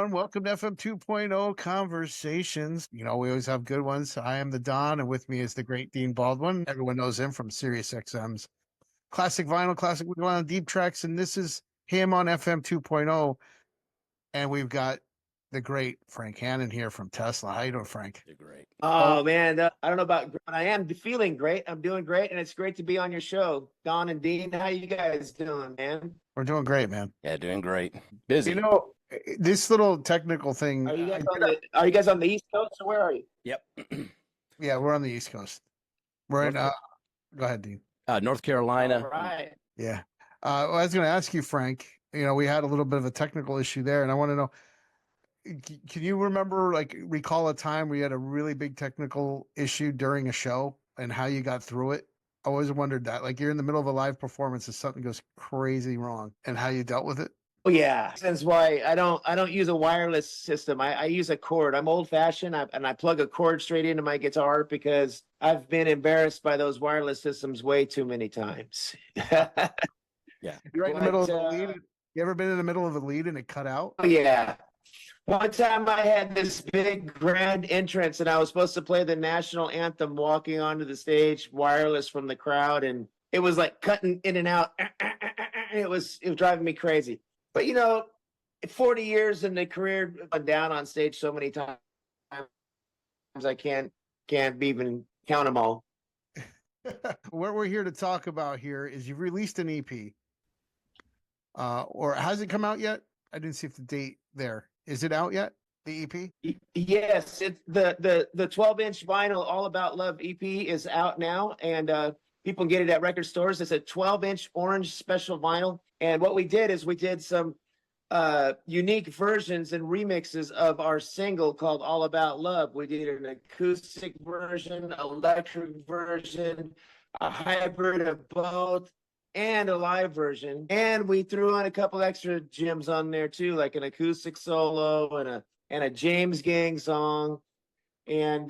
everyone. Welcome to FM 2.0 Conversations. You know, we always have good ones. I am the Don, and with me is the great Dean Baldwin. Everyone knows him from Sirius XM's Classic Vinyl, Classic Vinyl Deep Tracks, and this is him on FM 2.0. And we've got the great Frank Hannon here from Tesla. How you doing, Frank? You're great. Oh, man, I don't know about, but I am feeling great. I'm doing great, and it's great to be on your show. Don and Dean, how you guys doing, man? We're doing great, man. Yeah, doing great. Busy. You know, this little technical thing. Are you guys on the East Coast, or where are you? Yep. Yeah, we're on the East Coast. We're in. Go ahead, Dean. North Carolina. All right. Yeah. I was going to ask you, Frank. You know, we had a little bit of a technical issue there, and I want to know. Can you recall a time where you had a really big technical issue during a show and how you got through it? I always wondered that. Like, you're in the middle of a live performance and something goes crazy wrong, and how you dealt with it. Oh yeah, that's why I don't use a wireless system. I use a cord. I'm old fashioned, and I plug a cord straight into my guitar because I've been embarrassed by those wireless systems way too many times. Yeah. You're right in the middle of the lead. You ever been in the middle of a lead and it cut out? Oh yeah. One time I had this big grand entrance and I was supposed to play the national anthem walking onto the stage wireless from the crowd, and it was like cutting in and out. It was driving me crazy. But you know, 40 years in the career, I've been down on stage so many times I can't even count them all. What we're here to talk about here is you've released an EP. Or has it come out yet? I didn't see if the date there. Is it out yet? The EP? Yes, it's the 12-inch vinyl All About Love EP is out now, and people can get it at record stores. It's a 12-inch orange special vinyl, and what we did is we did some unique versions and remixes of our single called All About Love. We did an acoustic version, electric version, a hybrid of both, and a live version. And we threw on a couple extra gems on there too, like an acoustic solo and a James Gang song. And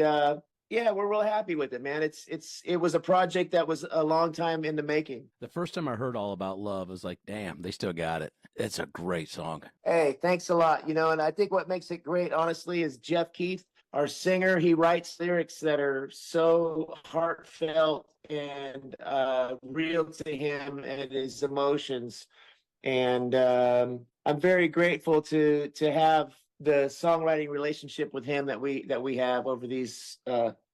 yeah, we're real happy with it, man. It was a project that was a long time in the making. The first time I heard All About Love, I was like, damn, they still got it. It's a great song. Hey, thanks a lot. You know, and I think what makes it great, honestly, is Jeff Keith, our singer. He writes lyrics that are so heartfelt and real to him and his emotions. And I'm very grateful to have the songwriting relationship with him that we have over these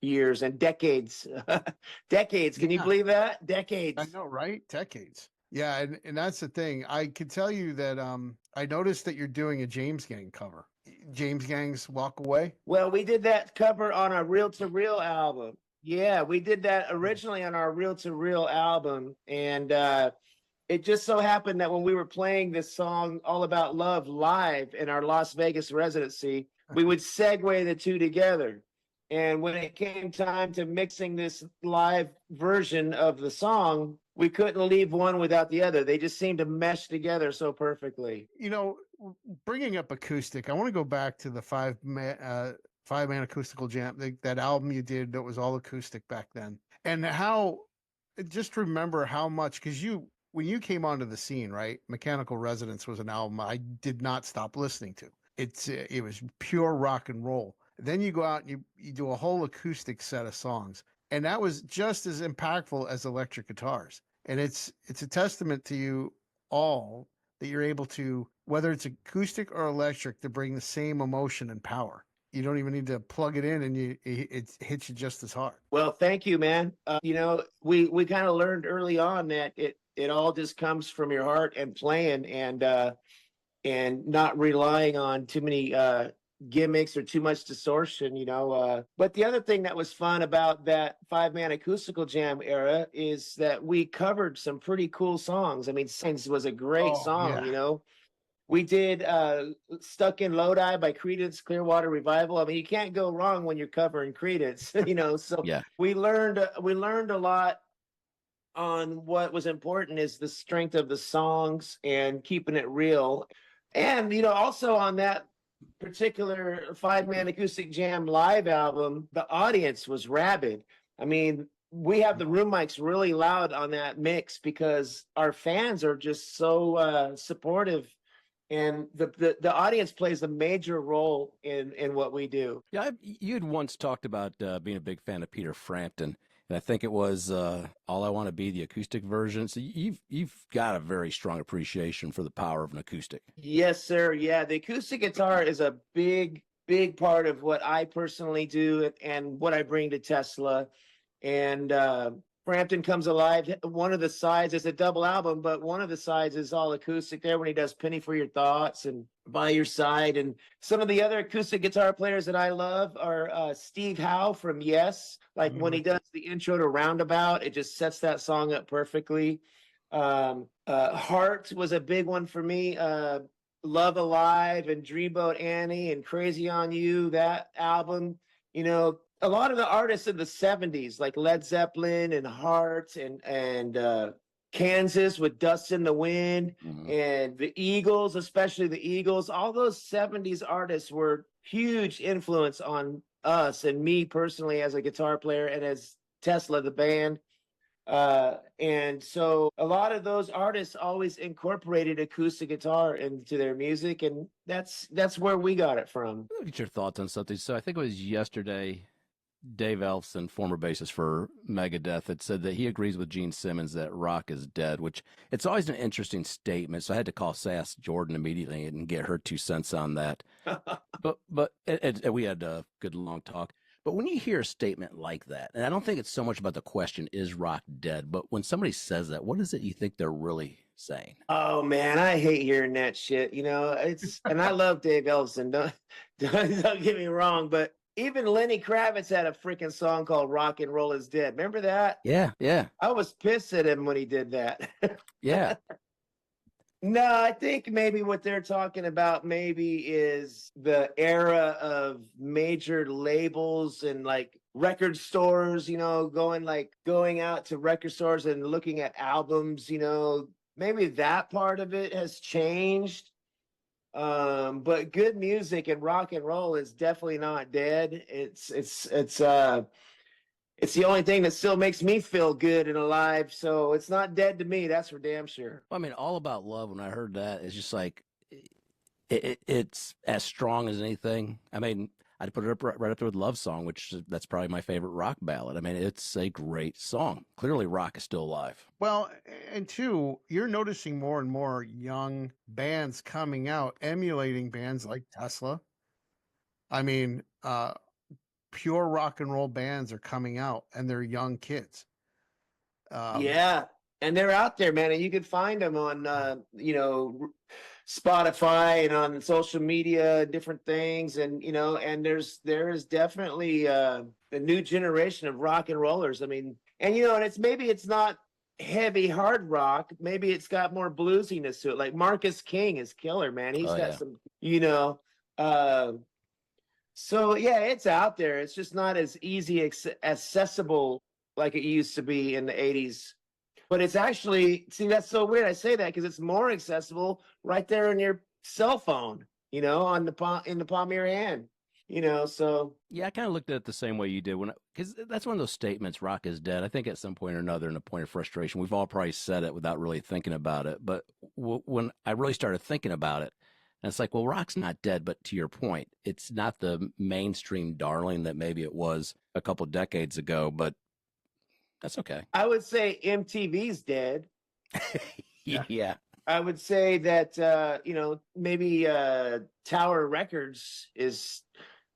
years and decades. Decades. Can you believe that? Decades. I know, right? Decades. Yeah, and that's the thing. I could tell you that I noticed that you're doing a James Gang cover. James Gang's Walk Away. Well, we did that cover on our Reel to Reel album. Yeah, we did that originally on our Reel to Reel album. And it just so happened that when we were playing this song All About Love live in our Las Vegas residency, we would segue the two together. And when it came time to mixing this live version of the song, we couldn't leave one without the other. They just seemed to mesh together so perfectly. You know, bringing up acoustic, I want to go back to the Five Man Acoustical Jam, that album you did that was all acoustic back then. And how, just remember how much, because when you came onto the scene, right, Mechanical Resonance was an album I did not stop listening to. It was pure rock and roll. Then you go out and you do a whole acoustic set of songs. And that was just as impactful as electric guitars. And it's a testament to you all that you're able to, whether it's acoustic or electric, to bring the same emotion and power. You don't even need to plug it in, and it hits you just as hard. Well, thank you, man. You know, we kind of learned early on that it all just comes from your heart and playing, and not relying on too many gimmicks or too much distortion, you know. But the other thing that was fun about that 5 Man Acoustical Jam era is that we covered some pretty cool songs. I mean, Signs was a great song, yeah. You know. We did Stuck in Lodi by Creedence Clearwater Revival. I mean, you can't go wrong when you're covering Creedence, you know. So yeah. we learned a lot on what was important is the strength of the songs and keeping it real. And, you know, also on that particular 5 Man Acoustic Jam live album, the audience was rabid. I mean, we have the room mics really loud on that mix because our fans are just so supportive and the audience plays a major role in what we do. Yeah, you had once talked about being a big fan of Peter Frampton, and I think it was "All I Want to Be," the acoustic version. So you've got a very strong appreciation for the power of an acoustic. Yes, sir. Yeah, the acoustic guitar is a big part of what I personally do and what I bring to Tesla. And Frampton Comes Alive, one of the sides is a double album, but one of the sides is all acoustic there when he does Penny for Your Thoughts and By Your Side. And some of the other acoustic guitar players that I love are Steve Howe from Yes. Like when he does the intro to Roundabout, it just sets that song up perfectly. Heart was a big one for me. Love Alive and Dreamboat Annie and Crazy on You, that album, you know, a lot of the artists in the 70s, like Led Zeppelin and Heart and Kansas with Dust in the Wind, and the Eagles, especially the Eagles, all those 70s artists were huge influence on us and me personally as a guitar player and as Tesla, the band. And so a lot of those artists always incorporated acoustic guitar into their music, and that's where we got it from. Get your thoughts on something. So I think it was yesterday, Dave Elfson, former bassist for Megadeth, had said that he agrees with Gene Simmons that rock is dead, which it's always an interesting statement. So I had to call Sass Jordan immediately and get her 2 cents on that. but we had a good long talk. But when you hear a statement like that, and I don't think it's so much about the question, is rock dead? But when somebody says that, what is it you think they're really saying? Oh man, I hate hearing that shit. You know, it's and I love Dave Ellefson. Don't get me wrong, but even Lenny Kravitz had a freaking song called "Rock and Roll Is Dead." Remember that? Yeah. I was pissed at him when he did that. Yeah. No, I think maybe what they're talking about maybe is the era of major labels and like record stores, you know, going out to record stores and looking at albums, you know, maybe that part of it has changed. But good music and rock and roll is definitely not dead. It's the only thing that still makes me feel good and alive. So it's not dead to me. That's for damn sure. Well, I mean, All About Love, when I heard that, it's just like, it's as strong as anything. I mean, I'd put it up right up there with Love Song, which that's probably my favorite rock ballad. I mean, it's a great song. Clearly, rock is still alive. Well, and two, you're noticing more and more young bands coming out, emulating bands like Tesla. I mean, pure rock and roll bands are coming out, and they're young kids. Yeah, and they're out there, man, and you can find them on, Spotify and on social media, different things, and and there is definitely a new generation of rock and rollers. I mean, and and it's not heavy hard rock. Maybe it's got more bluesiness to it. Like Marcus King is killer, man. He's got some, So yeah, it's out there. It's just not as easy accessible like it used to be in the 80s. But it's actually, see, that's so weird. I say that because it's more accessible right there in your cell phone, in the palm of your hand, so. Yeah, I kind of looked at it the same way you did because that's one of those statements, rock is dead. I think at some point or another, in a point of frustration, we've all probably said it without really thinking about it. But when I really started thinking about it, and it's like, well, rock's not dead, but to your point, it's not the mainstream darling that maybe it was a couple decades ago, but that's okay. I would say MTV's dead. Yeah. I would say that, maybe Tower Records is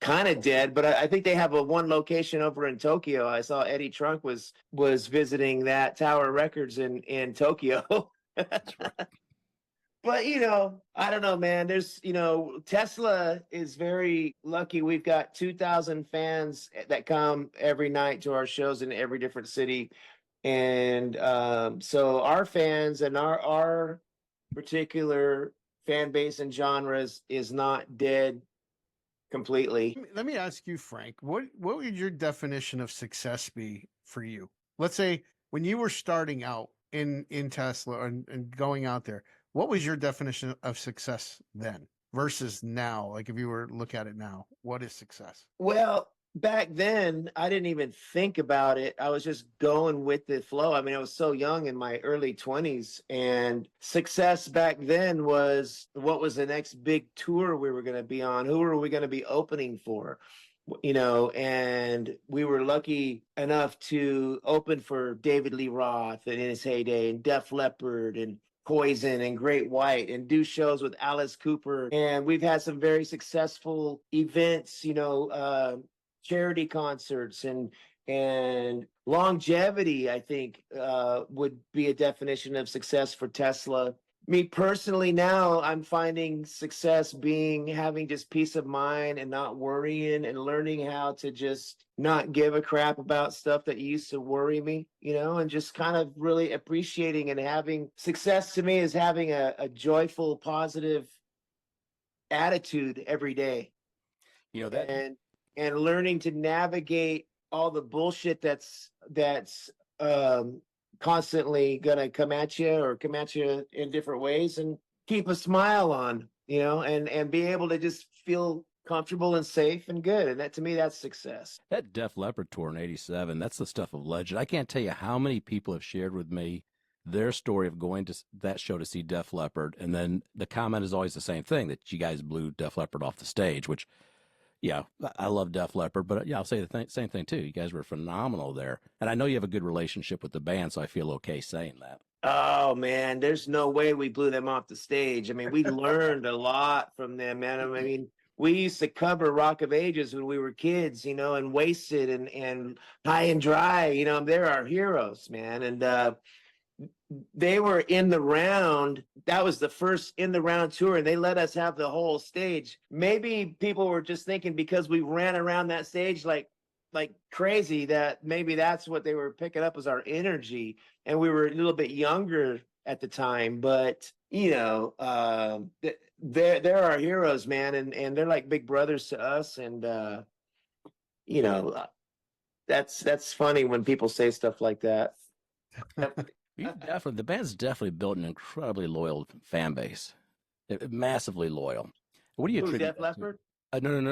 kind of dead, but I think they have one location over in Tokyo. I saw Eddie Trunk was visiting that Tower Records in Tokyo. That's right. But, I don't know, man. There's, Tesla is very lucky. We've got 2,000 fans that come every night to our shows in every different city. And so our fans and our particular fan base and genres is not dead completely. Let me ask you, Frank, what would your definition of success be for you? Let's say when you were starting out in Tesla and going out there, what was your definition of success then versus now? Like if you were to look at it now, what is success? Well, back then, I didn't even think about it. I was just going with the flow. I mean, I was so young in my early 20s, and success back then was what was the next big tour we were going to be on? Who were we going to be opening for? You know, and we were lucky enough to open for David Lee Roth in his heyday, and Def Leppard, and Poison, and Great White, and do shows with Alice Cooper. And we've had some very successful events, you know, charity concerts, and longevity, I think, would be a definition of success for Tesla. Me personally, now I'm finding success being having just peace of mind and not worrying, and learning how to just not give a crap about stuff that used to worry me, you know, and just kind of really appreciating and having success. To me is having a joyful, positive attitude every day, You know that and learning to navigate all the bullshit that's constantly gonna come at you, or come at you in different ways, and keep a smile on, you know, and be able to just feel comfortable and safe and good. And that, to me, that's success. that Def Leppard tour in '87, that's the stuff of legend. I can't tell you how many people have shared with me their story of going to that show to see Def Leppard, and then the comment is always the same thing, that you guys blew Def Leppard off the stage. Which, yeah, I love Def Leppard, but yeah, I'll say the same thing too. You guys were phenomenal there, and I know you have a good relationship with the band, so I feel okay saying that. Oh man, there's no way we blew them off the stage. I mean, we learned a lot from them, man. I mean, we used to cover Rock of Ages when we were kids, you know, and Wasted, and High and Dry. You know, they're our heroes, man. And they were in the round. That was the first in the round tour, and they let us have the whole stage. Maybe people were just thinking because we ran around that stage like crazy, that maybe that's what they were picking up as our energy. And we were a little bit younger at the time, but you know, they're our heroes, man, and they're like big brothers to us. And you know, that's funny when people say stuff like that. The band's definitely built an incredibly loyal fan base, massively loyal. What do you Who, attribute Def that to? Leppard?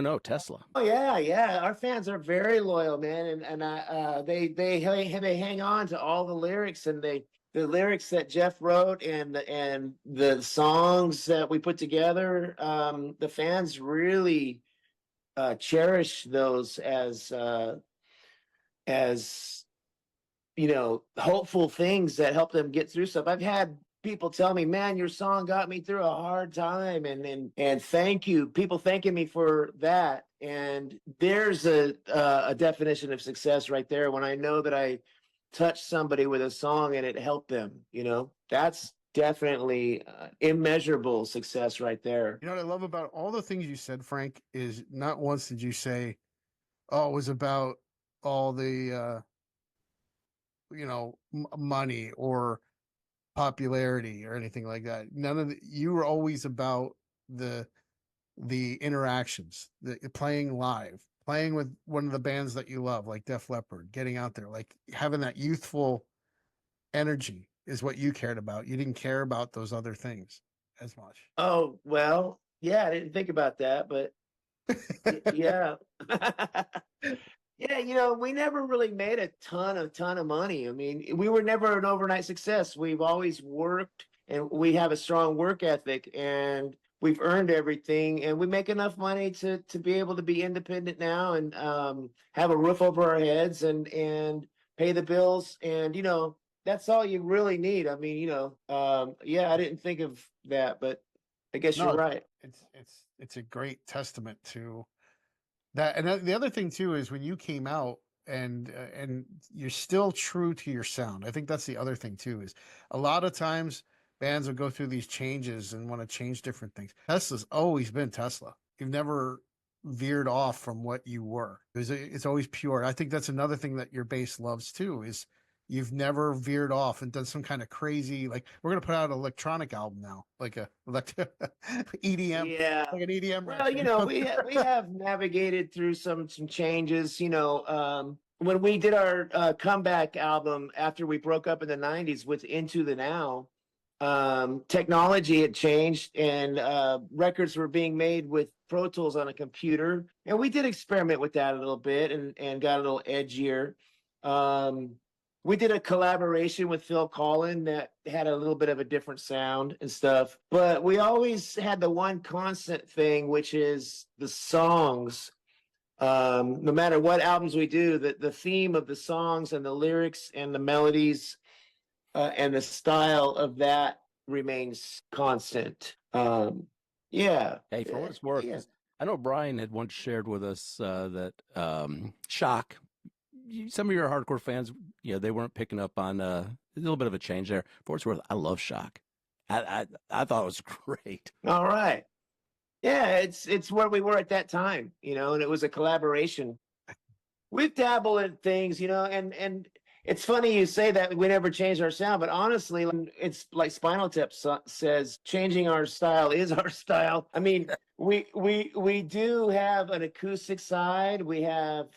No, Tesla. Oh yeah, yeah. Our fans are very loyal, man, and they hang on to all the lyrics, and the lyrics that Jeff wrote, and the songs that we put together. The fans really cherish those as you know, hopeful things that help them get through stuff. I've had people tell me, "Man, your song got me through a hard time," and thank you. People thanking me for that, and there's a definition of success right there. When I know that I touched somebody with a song and it helped them, you know, that's definitely immeasurable success right there. You know what I love about all the things you said, Frank, is not once did you say, "Oh, it was about all the money or popularity or anything like that." None of you were always about the interactions, the playing live, playing with one of the bands that you love, like Def Leppard, getting out there, like having that youthful energy is what you cared about. You didn't care about those other things as much. Oh, well, yeah, I didn't think about that, but yeah. Yeah, you know, we never really made a ton of money. I mean, we were never an overnight success. We've always worked, and we have a strong work ethic, and we've earned everything, and we make enough money to be able to be independent now, and have a roof over our heads, and pay the bills. And you know, that's all you really need. I mean, you know, yeah, I didn't think of that, but I guess No, you're right. it's a great testament to that. And the other thing too is when you came out and you're still true to your sound. I think that's the other thing too, is a lot of times bands will go through these changes and want to change different things. Tesla's always been Tesla. You've never veered off from what you were. It's always pure. I think that's another thing that your bass loves too, is you've never veered off and done some kind of crazy, like we're gonna put out an electronic album now, like a EDM, Yeah. like an EDM Well, you record. know, we have navigated through some changes. You know, when we did our comeback album after we broke up in the '90s with Into the Now, technology had changed, and records were being made with Pro Tools on a computer, and we did experiment with that a little bit, and got a little edgier. We did a collaboration with Phil Collin that had a little bit of a different sound and stuff, but we always had the one constant thing, which is the songs. No matter what albums we do, the theme of the songs and the lyrics and the melodies and the style of that remains constant. Yeah. Hey, for what it's worth, Yeah. I know Brian had once shared with us that Shock, some of your hardcore fans, they weren't picking up on a little bit of a change there. For what it's worth, I love Shock. I thought it was great. All right. Yeah, it's where we were at that time, and it was a collaboration. We've dabbled in things, and it's funny you say that we never changed our sound, but honestly, it's like Spinal Tap says, changing our style is our style. I mean, we do have an acoustic side. We have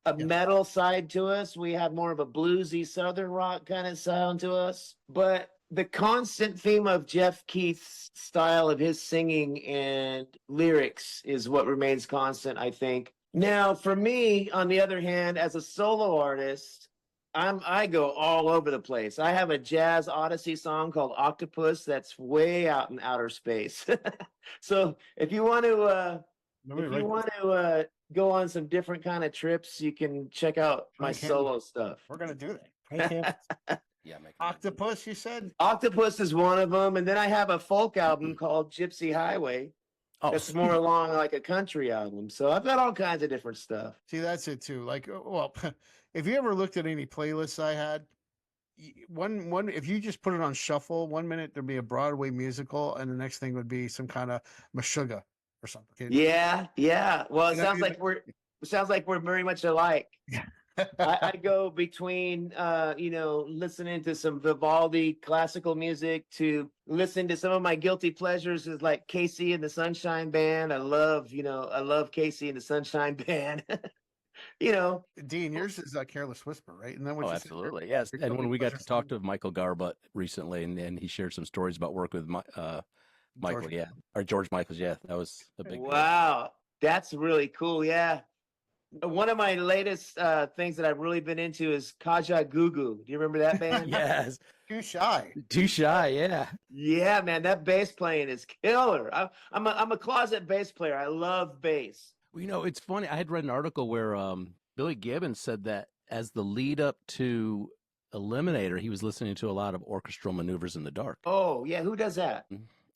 a metal side to us. We have more of a bluesy Southern rock kind of sound to us. But the constant theme of Jeff Keith's style of his singing and lyrics is what remains constant, I think. Now, for me, on the other hand, as a solo artist, I go all over the place. I have a jazz odyssey song called Octopus that's way out in outer space. So if you want to go on some different kind of trips, you can check out my solo stuff. We're gonna do that. Yeah, Octopus, you said? Octopus is one of them, and then I have a folk album called Gypsy Highway. Oh, that's more along like a country album. So I've got all kinds of different stuff. See, that's it too. Like, well, if you ever looked at any playlists I had, one if you just put it on shuffle, 1 minute there'd be a Broadway musical, and the next thing would be some kind of Meshuggah or something. Yeah. Well, it sounds like we're very much alike. I go between listening to some Vivaldi classical music to listen to some of my guilty pleasures is like Casey and the Sunshine Band. I love Casey and the Sunshine Band. Dean, yours is Careless Whisper, right? And then absolutely, yes. And when we got to talk to Michael Garbutt recently, and he shared some stories about work with Michael, or George Michaels, that was a big. Wow, that's really cool. Yeah. One of my latest things that I've really been into is Kaja Gugu. Do you remember that band? Yes. Too Shy, yeah. Yeah, man, that bass playing is killer. I'm a closet bass player. I love bass. Well, it's funny. I had read an article where Billy Gibbons said that as the lead up to Eliminator, he was listening to a lot of orchestral maneuvers in the dark. Oh, yeah. Who does that?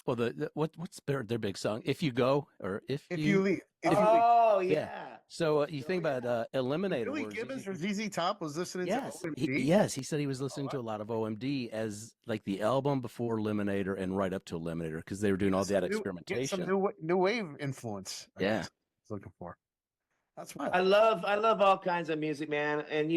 Well, what's their big song? If You Go, or If You Leave. Oh, yeah. So you think about Eliminator. Billy Gibbons or ZZ Top was listening to OMD? Yes, he said he was listening to a lot of OMD as like the album before Eliminator and right up to Eliminator because they were doing all that experimentation. Some new wave influence. Yeah. Looking for. That's why I love all kinds of music, man. And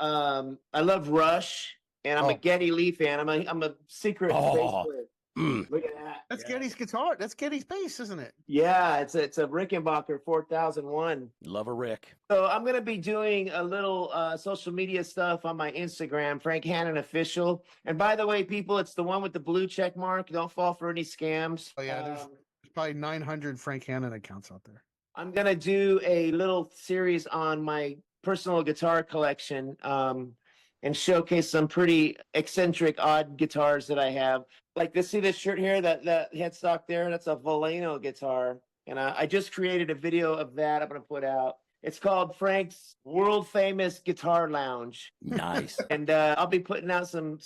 I love Rush, and I'm a Geddy Lee fan. I'm a secret bass player. Look at that. That's Geddy's guitar. That's Geddy's bass, isn't it? Yeah, it's a Rickenbacker 4001. Love a Rick. So I'm gonna be doing a little social media stuff on my Instagram, Frank Hannon Official. And by the way, people, it's the one with the blue check mark. Don't fall for any scams. Oh yeah, there's probably 900 Frank Hannon accounts out there. I'm gonna do a little series on my personal guitar collection and showcase some pretty eccentric, odd guitars that I have. Like this, see this shirt here, that headstock there? That's a Volano guitar. And I just created a video of that I'm gonna put out. It's called Frank's World Famous Guitar Lounge. Nice. And I'll be putting out some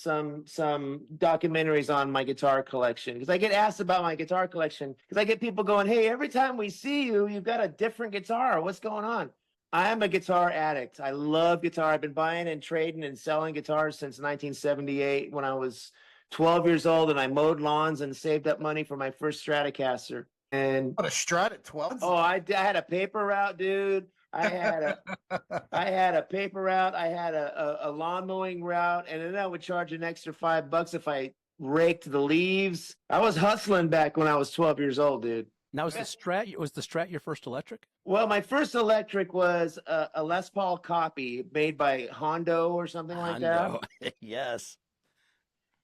documentaries on my guitar collection because I get asked about my guitar collection because I get people going, "Hey, every time we see you, you've got a different guitar. What's going on?" I am a guitar addict. I love guitar. I've been buying and trading and selling guitars since 1978 when I was 12 years old and I mowed lawns and saved up money for my first Stratocaster. And what, a Strat at 12? Oh, I had a paper route, dude. I had a paper route. I had a lawn mowing route, and then I would charge an extra $5 if I raked the leaves. I was hustling back when I was 12 years old, dude. Now, was the Strat your first electric? Well, my first electric was a Les Paul copy made by Hondo or something like that. Yes.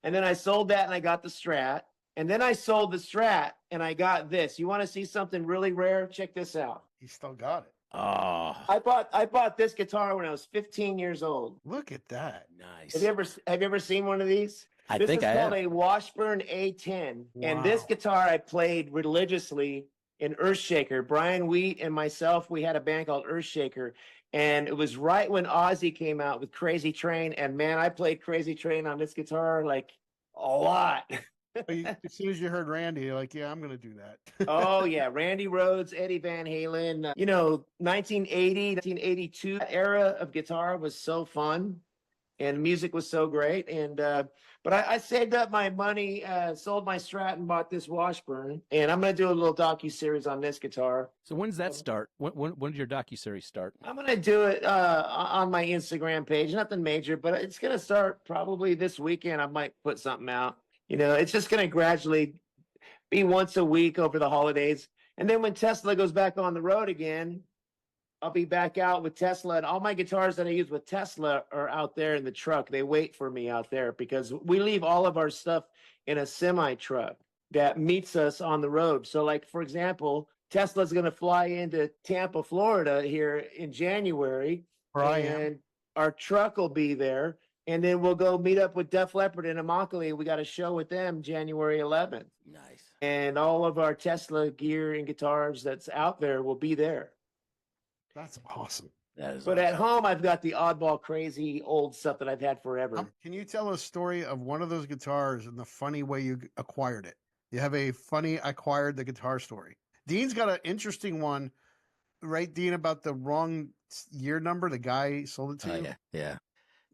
And then I sold that and I got the Strat. And then I sold the Strat and I got this. You want to see something really rare? Check this out. He still got it. Oh, I bought this guitar when I was 15 years old. Look at that. nice. Have you ever seen one of these? I This think is I called have. a Washburn A10. And this Wow. guitar I played religiously in Earthshaker. Brian Wheat and myself, we had a band called Earthshaker. And it was right when Ozzy came out with Crazy Train. And man, I played Crazy Train on this guitar like a lot. As soon as you heard Randy, you're like, yeah, I'm going to do that. Oh yeah, Randy Rhoads, Eddie Van Halen. 1980, 1982 era of guitar was so fun, and music was so great. And but I saved up my money, sold my Strat, and bought this Washburn. And I'm gonna do a little docu-series on this guitar. So when does that start? When did your docuseries start? I'm gonna do it on my Instagram page. Nothing major, but it's gonna start probably this weekend. I might put something out. It's just gonna gradually be once a week over the holidays. And then when Tesla goes back on the road again, I'll be back out with Tesla. And all my guitars that I use with Tesla are out there in the truck. They wait for me out there because we leave all of our stuff in a semi truck that meets us on the road. So, like, for example, Tesla's going to fly into Tampa, Florida here in January. Where I am. And our truck will be there. And then we'll go meet up with Def Leppard in Immokalee. We got a show with them January 11th. Nice. And all of our Tesla gear and guitars that's out there will be there. That's awesome. That is But awesome. at home, I've got the oddball, crazy old stuff that I've had forever. Can you tell a story of one of those guitars and the funny way you acquired it? You have a funny acquired the guitar story. Dean's got an interesting one, right, Dean, about the wrong year number. The guy sold it to you. Yeah.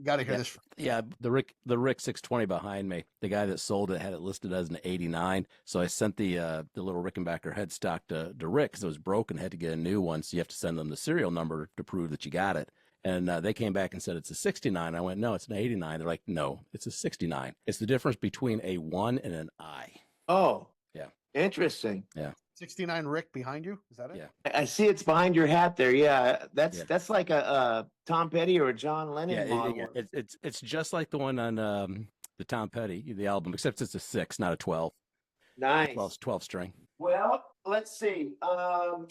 Got to hear Yeah. this. Yeah, the Rick 620 behind me, the guy that sold it had it listed as an 89. So I sent the little Rickenbacker headstock to Rick because it was broken, had to get a new one. So you have to send them the serial number to prove that you got it. And they came back and said it's a 69. I went, no, it's an 89. They're like, no, it's a 69. It's the difference between a 1 and an I. Oh, Yeah. Interesting. 69 Rick behind you. Is that it? Yeah. I see it's behind your hat there. Yeah, that's Yeah. that's like a Tom Petty or a John Lennon model. It's just like the one on the Tom Petty, the album, except it's a 6, not a 12. Nice. 12 string. Well, let's see. I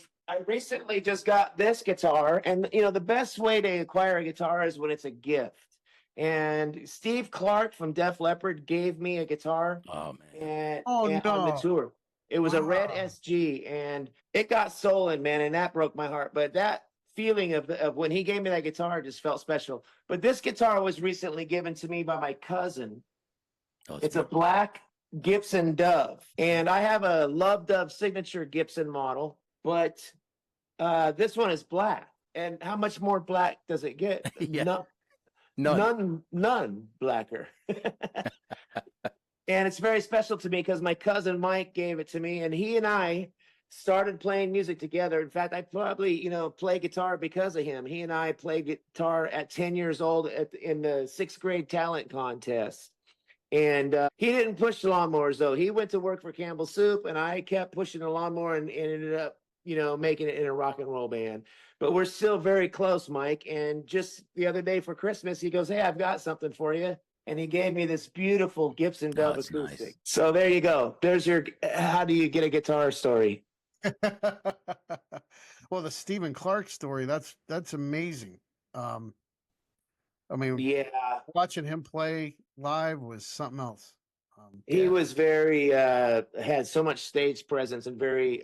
recently just got this guitar, and the best way to acquire a guitar is when it's a gift. And Steve Clark from Def Leppard gave me a guitar Oh man. on the no. tour. It was a red Wow. SG, and it got stolen, man, and that broke my heart. But that feeling of when he gave me that guitar just felt special. But this guitar was recently given to me by my cousin. Oh, It's a black Gibson Dove, and I have a Love Dove signature Gibson model, but this one is black. And how much more black does it get? Yeah. None blacker. And it's very special to me because my cousin Mike gave it to me, and he and I started playing music together. In fact, I probably, play guitar because of him. He and I played guitar at 10 years old in the 6th grade talent contest. And he didn't push the lawnmowers, though. He went to work for Campbell Soup, and I kept pushing the lawnmower and ended up, making it in a rock and roll band. But we're still very close, Mike. And just the other day for Christmas, he goes, "Hey, I've got something for you." And he gave me this beautiful Gibson Dove that's acoustic. nice. So there you go. There's your how do you get a guitar story. Well, the Stephen Clark story, that's amazing. I mean, Yeah, watching him play live was something else. he was very had so much stage presence and very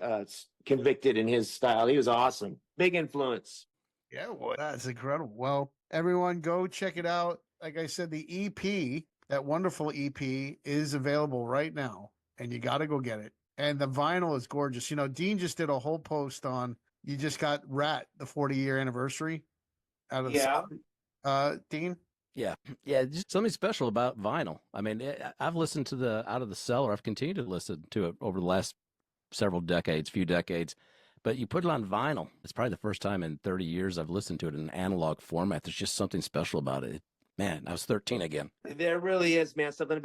convicted in his style. He was awesome. Big influence. Yeah, well, that's incredible. Well, everyone go check it out. Like I said, the EP, that wonderful EP, is available right now, and you got to go get it. And the vinyl is gorgeous. Dean just did a whole post on, you just got Rat, the 40-year anniversary out of the Dean? Yeah, just something special about vinyl. I mean, I've listened to the Out of the Cellar. I've continued to listen to it over the last few decades. But you put it on vinyl. It's probably the first time in 30 years I've listened to it in an analog format. There's just something special about it. Man, I was 13 again. There really is, man. Something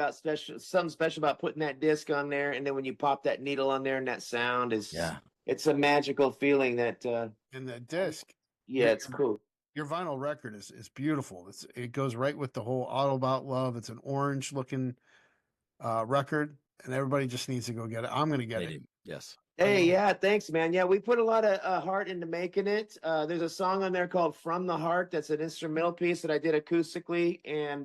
special about putting that disc on there, and then when you pop that needle on there, and that sound is, it's a magical feeling. That And the disc. it's cool. Your vinyl record is beautiful. It goes right with the whole Autobot love. It's an orange looking record, and everybody just needs to go get it. I'm going to get it. Yes. Hey, yeah, thanks, man. Yeah, we put a lot of heart into making it. There's a song on there called "From the Heart" that's an instrumental piece that I did acoustically, and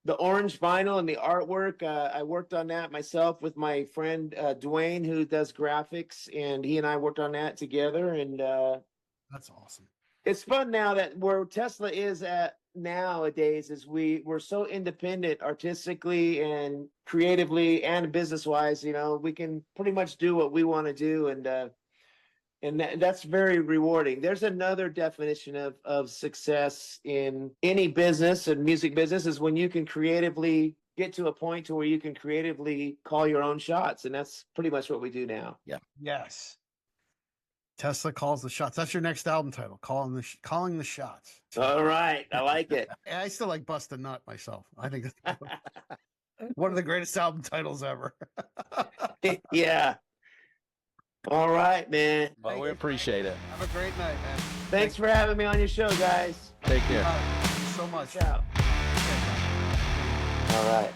the orange vinyl and the artwork. I worked on that myself with my friend Dwayne, who does graphics, and he and I worked on that together. And That's awesome. it's fun now that where Tesla is at nowadays is we're so independent artistically and creatively and business wise. You know, we can pretty much do what we want to do, and that's very rewarding. There's another definition of success in any business, and music business is when you can creatively get to a point to where you can creatively call your own shots, and that's pretty much what we do now. Yes. Tesla calls the shots. That's your next album title, calling the shots. All right, I like it. I still like Bust a Nut myself. I think that's one of the greatest album titles ever. Yeah. All right, man. Well, we appreciate it. Have a great night, man. Thanks for having me on your show, guys. Take care. Thank you so much. Ciao. All right.